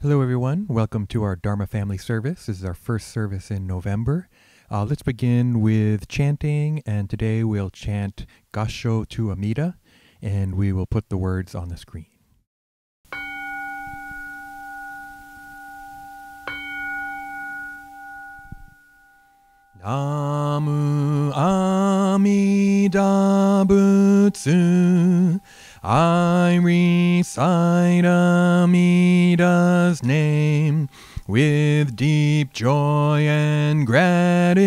Hello, everyone. Welcome to our Dharma Family Service. This is our first service in November. Let's begin with chanting, and today we'll chant Gassho to Amida, and we will put the words on the screen. Namu Amida Butsu. I recite Amida's name with deep joy and gratitude.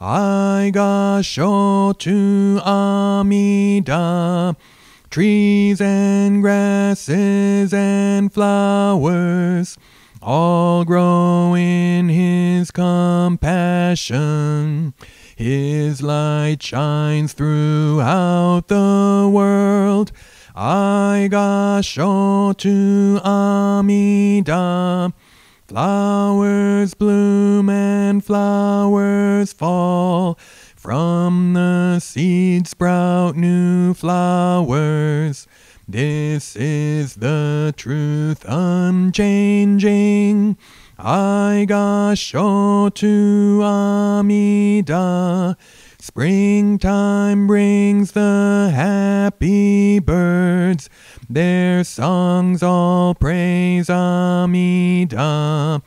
I gassho to Amida, trees and grasses and flowers, all grow in his compassion. His light shines throughout the world. I gassho to Amida. Flowers bloom and flowers fall. From the seed sprout new flowers. This is the truth unchanging. I gassho to Amida. Springtime brings the happy birds. Their songs all praise Amida.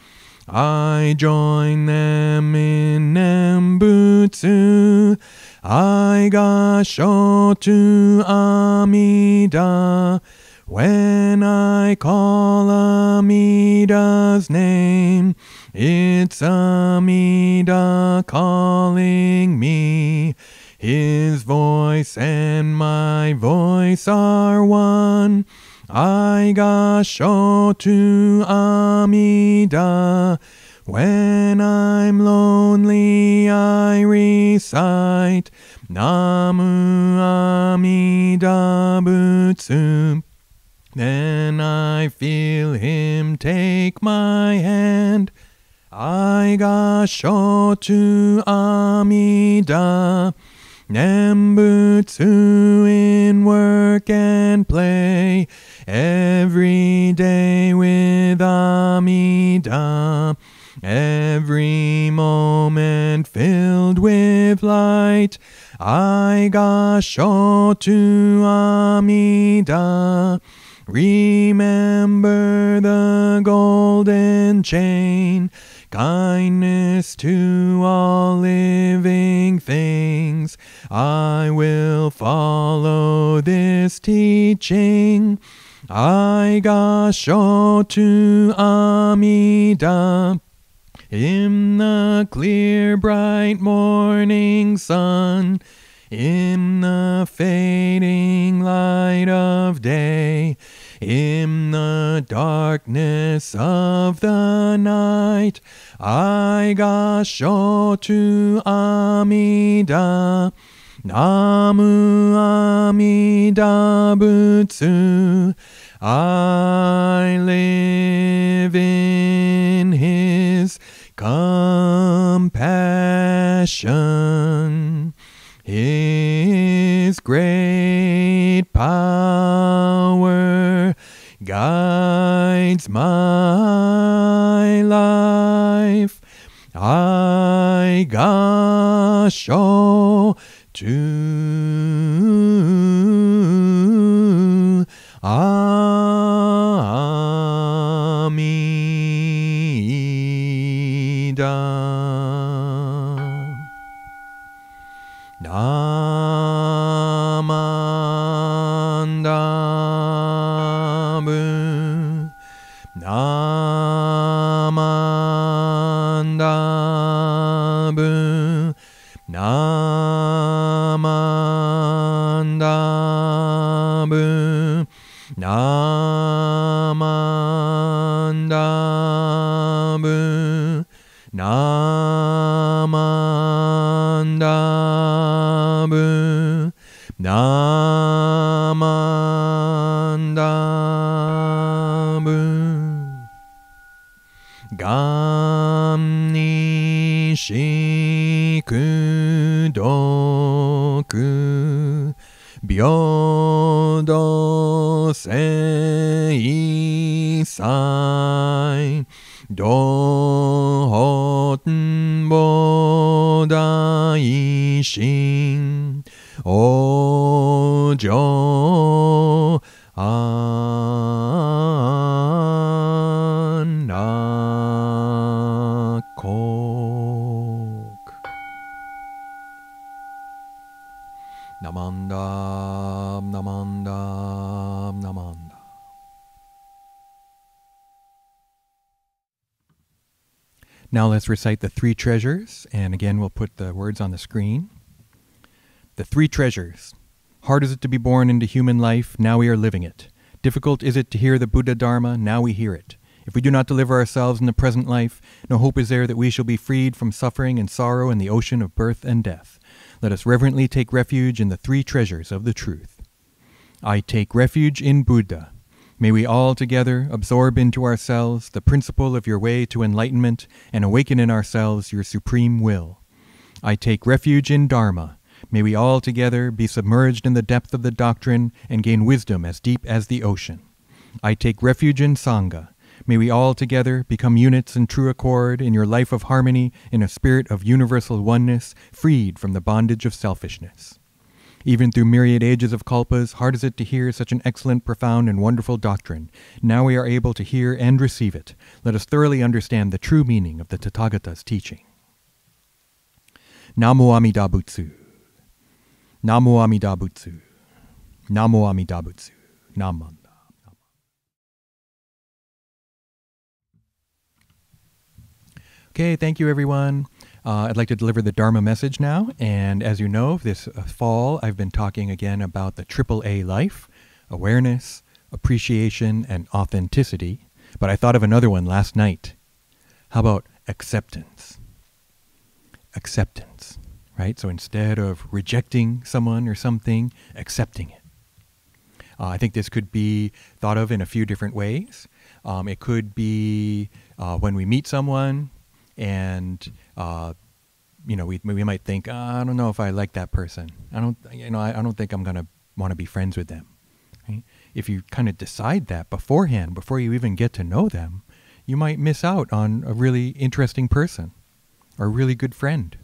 I join them in Nembutsu. I gassho to Amida. When I call Amida's name, it's Amida calling me. His voice and my voice are one. I gassho to Amida. When I'm lonely, I recite Namu Amida Butsu. Then I feel him take my hand. I gassho to Amida. Nembutsu in work and play. Every day with Amida. Every moment filled with light. I gassho to Amida. Remember the golden chain, kindness to all living things. I will follow this teaching. I gassho to Amida. In the clear bright morning sun, in the fading light of day, in the darkness of the night, I gassho to Amida. Namu Amida Butsu. I live in his compassion. His great power guides my life. I gassho to Amida. Namandabu. Namandabu. Namandabu. Namandabu. Namandabu. Namandabu. Gamni shikudoku. Byodo sei sai do hoten bo dai shin o jo anakok. Namandam, namandam, namandam. Now let's recite the three treasures, and again we'll put the words on the screen. The three treasures. Hard is it to be born into human life, now we are living it. Difficult is it to hear the Buddha Dharma, now we hear it. If we do not deliver ourselves in the present life, no hope is there that we shall be freed from suffering and sorrow in the ocean of birth and death. Let us reverently take refuge in the three treasures of the truth. I take refuge in Buddha. May we all together absorb into ourselves the principle of your way to enlightenment and awaken in ourselves your supreme will. I take refuge in Dharma. May we all together be submerged in the depth of the doctrine and gain wisdom as deep as the ocean. I take refuge in Sangha. May we all together become units in true accord in your life of harmony in a spirit of universal oneness, freed from the bondage of selfishness. Even through myriad ages of kalpas, hard is it to hear such an excellent, profound, and wonderful doctrine. Now we are able to hear and receive it. Let us thoroughly understand the true meaning of the Tathagata's teaching. Namo Amida Butsu. Namo Amida Butsu. Namo Amida Butsu. Namanda. Okay, thank you everyone. I'd like to deliver the Dharma message now, and as you know, this fall I've been talking again about the AAA life, awareness, appreciation, and authenticity, but I thought of another one last night. How about acceptance? Acceptance, right? So instead of rejecting someone or something, accepting it. I think this could be thought of in a few different ways. It could be when we meet someone, and we might think, I don't know if I like that person. I don't think I'm gonna want to be friends with them. Right? If you kind of decide that beforehand, before you even get to know them, you might miss out on a really interesting person or a really good friend.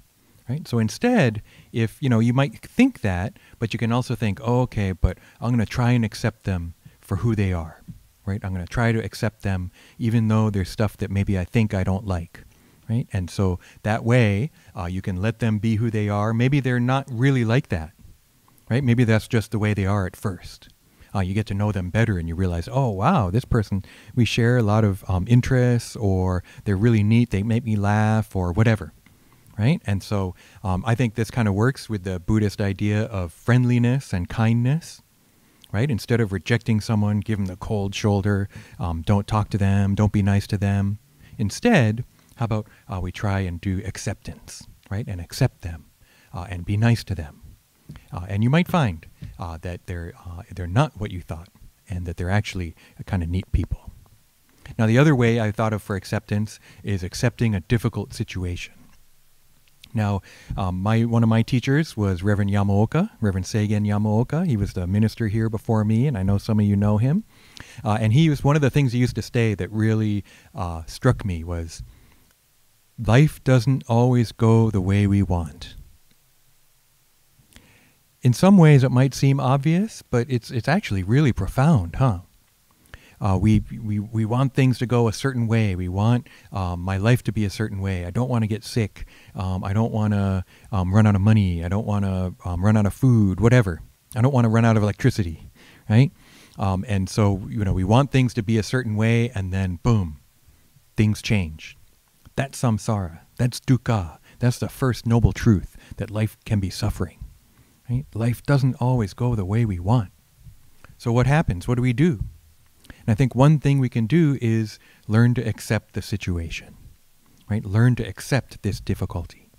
Right? So instead, if you might think that, but you can also think, oh, okay, but I'm gonna try and accept them for who they are. Right? I'm gonna try to accept them, even though there's stuff that maybe I think I don't like. Right? And so that way, you can let them be who they are. Maybe they're not really like that, right? Maybe that's just the way they are at first. You get to know them better and you realize, oh, wow, this person, we share a lot of interests, or they're really neat, they make me laugh, or whatever, right? And so I think this kind of works with the Buddhist idea of friendliness and kindness, right? Instead of rejecting someone, give them the cold shoulder, don't talk to them, don't be nice to them. Instead, how about we try and do acceptance, right? And accept them and be nice to them. And you might find that they're not what you thought, and that they're actually a kind of neat people. Now, the other way I thought of for acceptance is accepting a difficult situation. Now, one of my teachers was Reverend Yamaoka, Reverend Seigen Yamaoka. He was the minister here before me, and I know some of you know him. And he was one of the things he used to say that really struck me was, life doesn't always go the way we want. In some ways it might seem obvious, but it's actually really profound, huh? We want things to go a certain way. We want my life to be a certain way. I don't want to get sick. I don't want to run out of money. I don't want to run out of food, whatever. I don't want to run out of electricity, right? And so, we want things to be a certain way, and then boom, things change. That's samsara. That's dukkha. That's the first noble truth, that life can be suffering. Right? Life doesn't always go the way we want. So what happens? What do we do? And I think one thing we can do is learn to accept the situation. Right? Learn to accept this difficulty.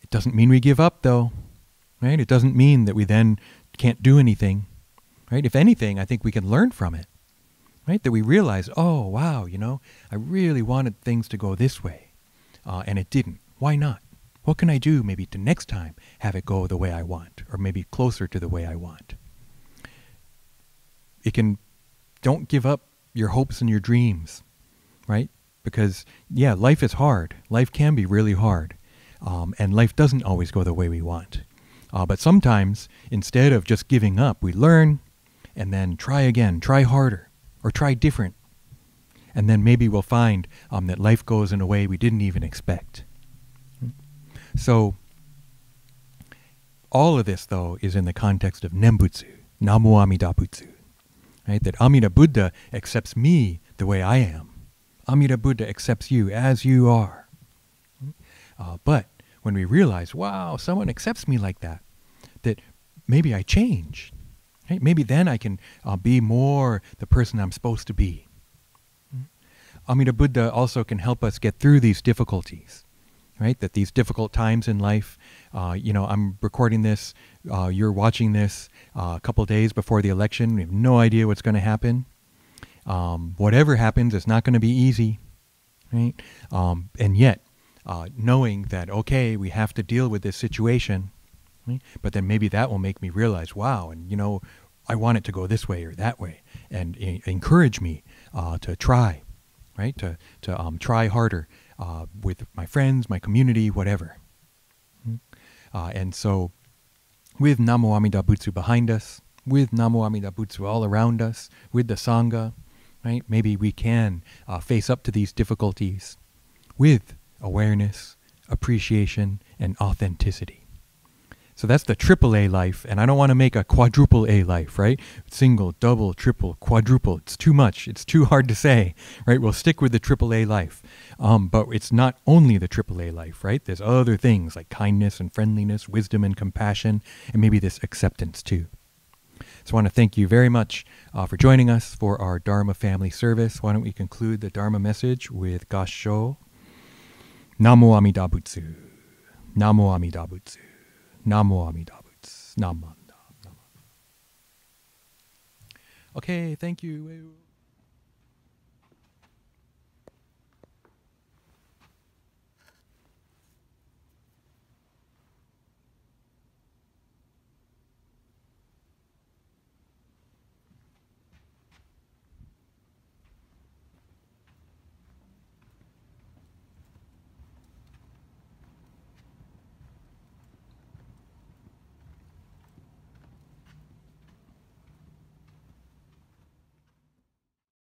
It doesn't mean we give up, though. Right? It doesn't mean that we then can't do anything. Right? If anything, I think we can learn from it. Right? That we realize, oh, wow, I really wanted things to go this way, and it didn't. Why not? What can I do maybe to next time have it go the way I want, or maybe closer to the way I want? It can don't give up your hopes and your dreams, right? Because, yeah, life is hard. Life can be really hard. And life doesn't always go the way we want. But sometimes, instead of just giving up, we learn and then try again, try harder, or try different. And then maybe we'll find that life goes in a way we didn't even expect. So, all of this, though, is in the context of Nembutsu, Namo Amida Butsu. Right? That Amida Buddha accepts me the way I am. Amida Buddha accepts you as you are. But when we realize, wow, someone accepts me like that, that maybe I change. Right? Maybe then I can be more the person I'm supposed to be. Amida Buddha also can help us get through these difficulties. Right? That these difficult times in life, I'm recording this, you're watching this a couple days before the election. We have no idea what's going to happen. Whatever happens, it's not going to be easy. Right? And yet, knowing that, okay, we have to deal with this situation, right? But then maybe that will make me realize, wow, and I want it to go this way or that way, and encourage me to try, right? To try harder with my friends, my community, whatever. And so, with Namo Amida Butsu behind us, with Namo Amida Butsu all around us, with the Sangha, right? Maybe we can face up to these difficulties with awareness, appreciation, and authenticity. So that's the AAA life, and I don't want to make a quadruple A life, right? Single, double, triple, quadruple. It's too much. It's too hard to say, right? We'll stick with the AAA life. But it's not only the AAA life, right? There's other things like kindness and friendliness, wisdom and compassion, and maybe this acceptance too. So I want to thank you very much for joining us for our Dharma family service. Why don't we conclude the Dharma message with Gassho. Namo Amida Butsu. Namo Amida Butsu. Namo Amida Butsu. Namo. Okay, thank you.